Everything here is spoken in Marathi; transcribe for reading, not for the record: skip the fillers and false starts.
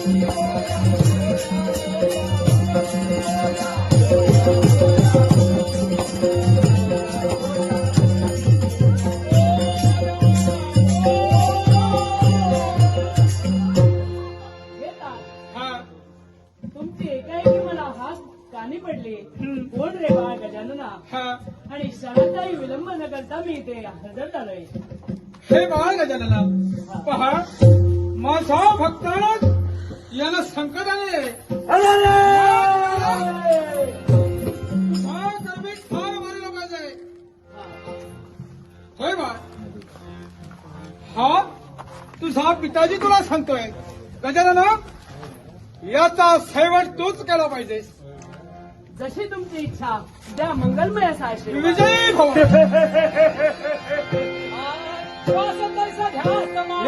तुमची एकाएकी मला हात कानी पडले. कोण रे बाळ गजानना? आणि क्षणाचाही विलंब न करता मी इथे हजर झालोय. हे बाळ गजानना, पहा माझा भक्त याला संकट आले. फार मारे लोकांचे. होय बाळ, हा तुझा पिताजी तुला सांगतोय. गजानना, याचा शेवट तूच केला पाहिजेस. जशी तुमची इच्छा, द्या मंगलमय असा आशीर्वाद. विजयी भव. श्वास तैसा ध्यास तमा.